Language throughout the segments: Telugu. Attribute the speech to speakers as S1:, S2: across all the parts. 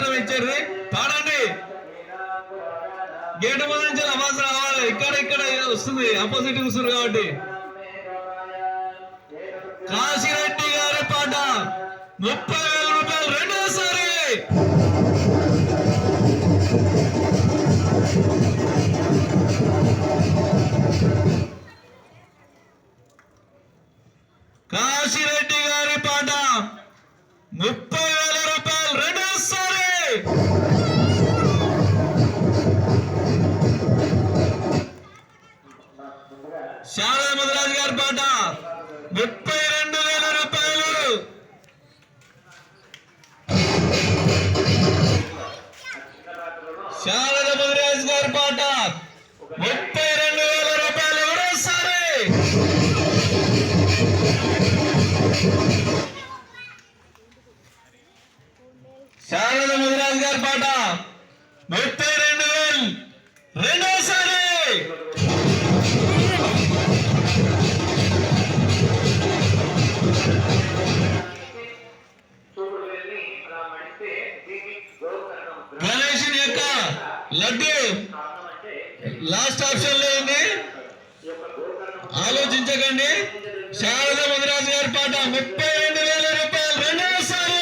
S1: అవసరం ఇచ్చేది పాడండి. గేటు ముందు నుంచి అవసరం రావాలి. ఇక్కడ వస్తుంది, ఆపోజిట్ కూర్చున్నారు కాబట్టి. కాశీరెడ్డి గారి పాట 30,000 రూపాయలు రెండోసారి. కాశీరెడ్డి గారి పాట 30,000 రూపాయలు రెండోసారి. శారద ముదిరాజు గారి పాట 32,000 రూపాయలు. శారద ముదిరాజు గారి పాట 32,000 రూపాయలు రెండోసారి. శారద ముదిరాజు గారి పాట 32,000 రెండోసారి. గణేశుని యొక్క లడ్డు లాస్ట్ ఆప్షన్ లో ఉంది, ఆలోచించకండి. శారద ముదిరాజు గారి పాట 32,000 రూపాయలు రెండోసారి.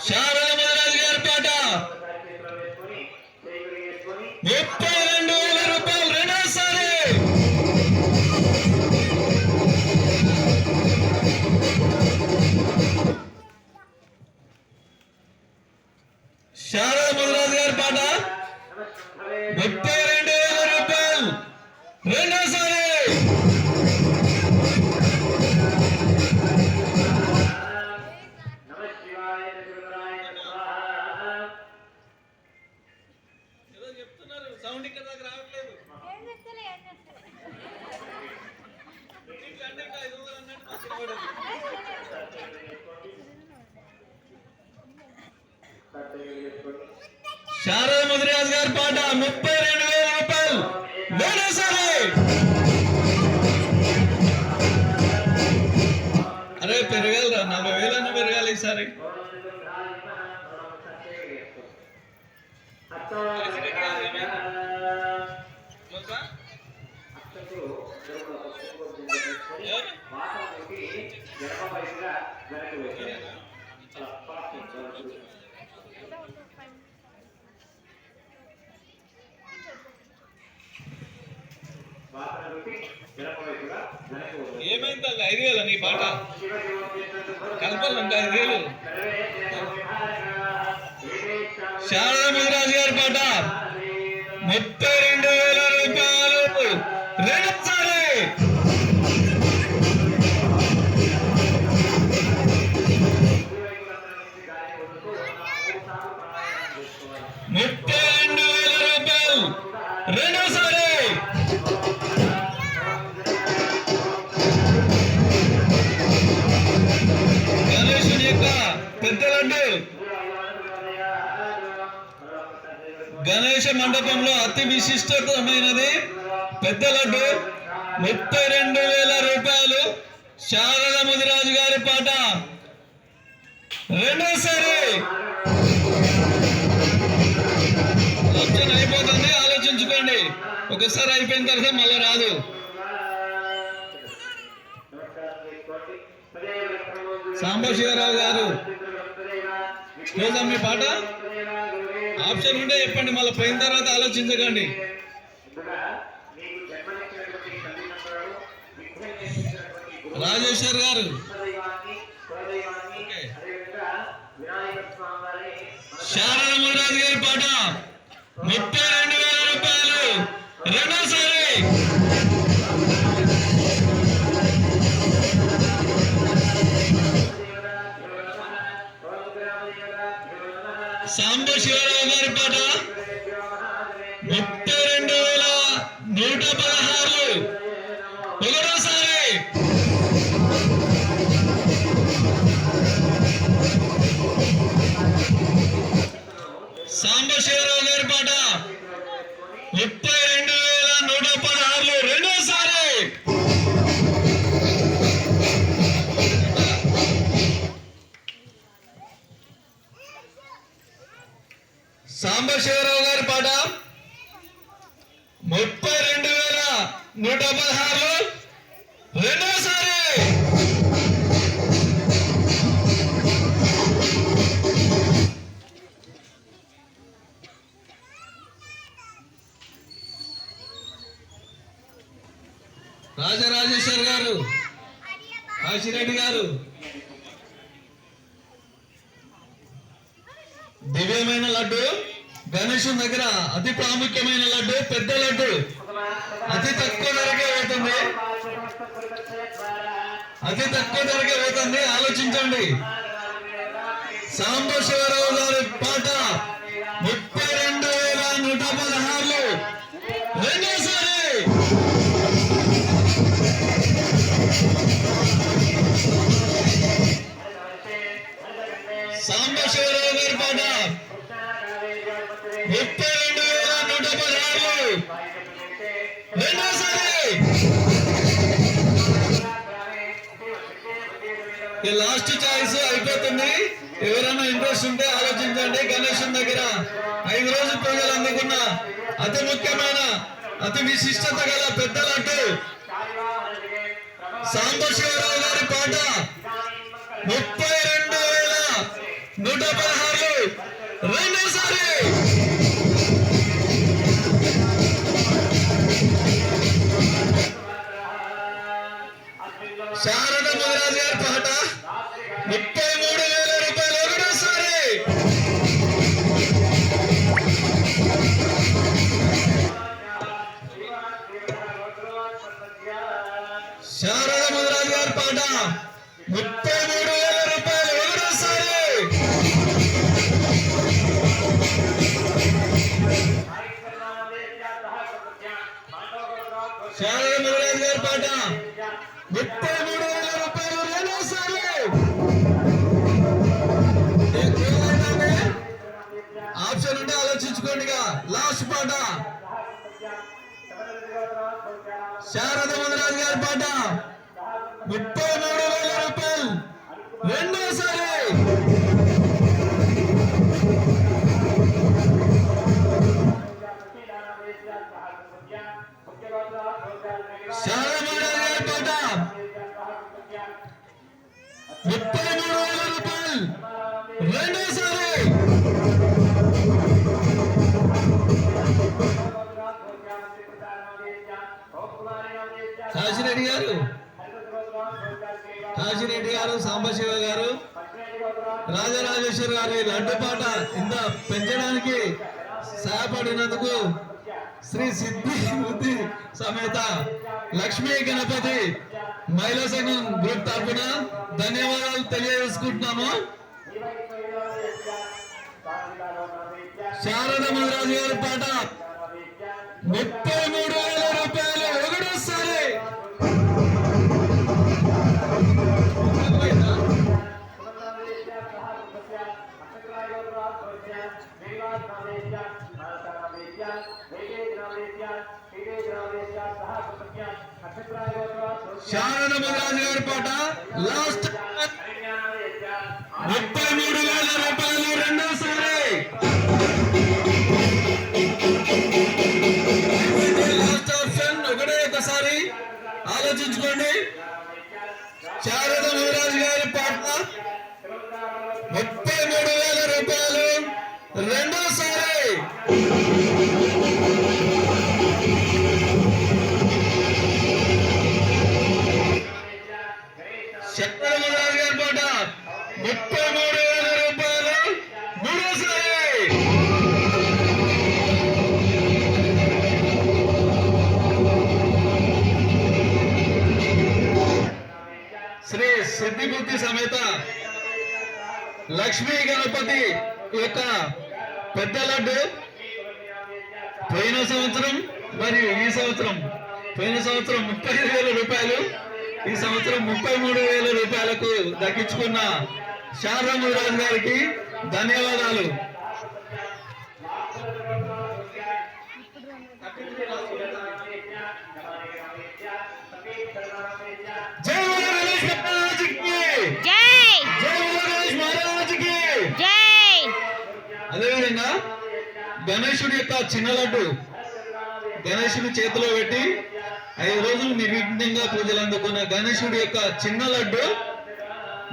S1: శారద ముదిరాజు గారి పాట 32,000 రూపాయలు రెండోసారి. శారద ముదిరాజు గారి పాట 32,000 రూపాయలు రెండోసారి. సౌండ్ ఇక్కడ దాకా రావట్లేదు. శారద ముదిరాజు గారి పాట 32,000 రూపాయలు రెండోసారి. అరే పెరగాలిరా, 40,000 పెరగాలి ఈసారి. ఏమైంది 5,000 నీ పాట కలపాలంటే 5,000. శారద ముదిరాజు గారి పాట 32,000 రూపాయలు రెండోసారి. 32,000 రూపాయలు రెండోసారి. గణేశుని యొక్క పెద్ద లడ్డు గణేశ మండపంలో అతి విశిష్టమైనది పెద్ద లడ్డు 32,000 రూపాయలు. శారద ముదిరాజు గారి పాట రెండోసారి. ఆప్షన్ అయిపోతుంది, ఆలోచించుకోండి. ఒకసారి అయిపోయిన తర్వాత మళ్ళీ రాదు. సాంబశివరావు గారు మీ పాట ఆప్షన్ ఉంటే చెప్పండి, మళ్ళీ పోయిన తర్వాత ఆలోచించకండి. రాజేశ్వర్ గారు శారద ముదిరాజు గారి పాట 32,000 రూపాయలు రెండోసారి. సాంబశివరావు గారి పాట 32,116 ఒకటోసారి. సాంబశివరావు గారి పాట 32,116 రెండోసారి. 116 రెండోసారి. రాజరాజేశ్వర్ గారు, కాశీరెడ్డి గారు, దివ్యమైన లడ్డు గణేశుని దగ్గర అతి ప్రాముఖ్యమైన లడ్డు, పెద్ద లడ్డు, అతి తక్కువ ధరకే అవుతుంది, అతి తక్కువ ధరకే అవుతుంది. ఆలోచించండి. సాంబశివరావు గారి పాట 32,116 రెండోసారి. సాంబశివరావు గారి పాట 32,116 రెండోసారి. లాస్ట్ చాయిస్ అయిపోతుంది. ఎవరైనా ఇంట్రెస్ట్ ఉంటే ఆలోచించండి. గణేశుని దగ్గర 5 రోజుల పూజలు అందుకున్న అతి ముఖ్యమైన, అతి విశిష్టత గల పెద్ద లడ్డు సాంబశివరావు గారి పాట 32,116 రెండోసారి. శారద ముదిరాజు గారి పాట 33,000 రూపాయలు ఒకటోసారి. శారద ముదిరాజు గారి పాట 33,000 రూపాయలు ఒకటోసారి. శారద ముదిరాజు గారి పాట 33,000 రూపాయలు రెండోసారి. ఆప్షన్ ఉంటే ఆలోచించుకోండి. లాస్ట్ పాట శారద ముదిరాజు గారి పాట 33,000 రూపాయలు రెండోసారి. శారద ముదిరాజు గారి పాట 33,000 రూపాయలు రెండోసారి. కాశీరెడ్డి గారు, కాశీరెడ్డి గారు, సాంబశివ గారు, రాజరాజేశ్వర్ గారి లడ్డు పాట ఇంత పెంచడానికి సహాయపడినందుకు శ్రీ సిద్ధి బుద్ధి సమేత లక్ష్మీ గణపతి మహిళా సంఘం గ్రూప్ తరఫున ధన్యవాదాలు తెలియజేసుకుంటున్నాము. శారద ముదిరాజు గారి పాట 33,000 రూపాయలు ఒకటోసారి. శారద ముదిరాజు గారి పాట లాస్ట్ 33,000 రూపాయలు రెండోసారి. లాస్ట్ ఆప్షన్ ఒకటే ఒకసారి ఆలోచించుకోండి. శారద ముదిరాజు గారి పాట 33,000 రూపాయలు రెండోసారి. శారద ముదిరాజు గారి పాట 33,000 రూపాయలు మూడోసారి. శ్రీ సిద్ధిబుద్ధి సమేత లక్ష్మీ గణపతి యొక్క పెద్ద లడ్డు పోయిన సంవత్సరం మరియు ఈ సంవత్సరం, పోయిన సంవత్సరం 35,000 రూపాయలు, ఈ సంవత్సరం 33,000 రూపాయలకు దక్కించుకున్న శారద ముదిరాజు గారికి ధన్యవాదాలు. జై గణేష్ మహారాజుకి జై, జై గణేష్ మహారాజుకి జై. అదేవిధంగా గణేశుడి యొక్క చిన్న లడ్డు గణేశుడి చేతిలో పెట్టి 5 రోజులు నిర్విఘ్నంగా పూజలు అందుకున్న గణేశుడి యొక్క చిన్న లడ్డు,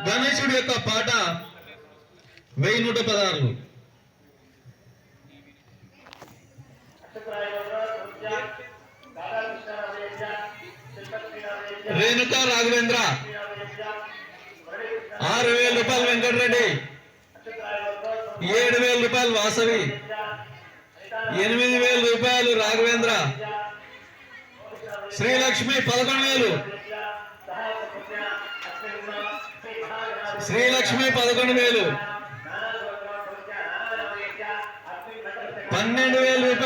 S1: గణేశుడి యొక్క పాట 1116. రేణుకా రాఘవేంద్ర 6,000 రూపాయలు వెంకటరెడ్డి, 7,000 రూపాయలు వాసవి, 8,000 రూపాయలు రాఘవేంద్ర, శ్రీలక్ష్మి 11,000, శ్రీలక్ష్మి 11,000, 12,000 రూపాయలు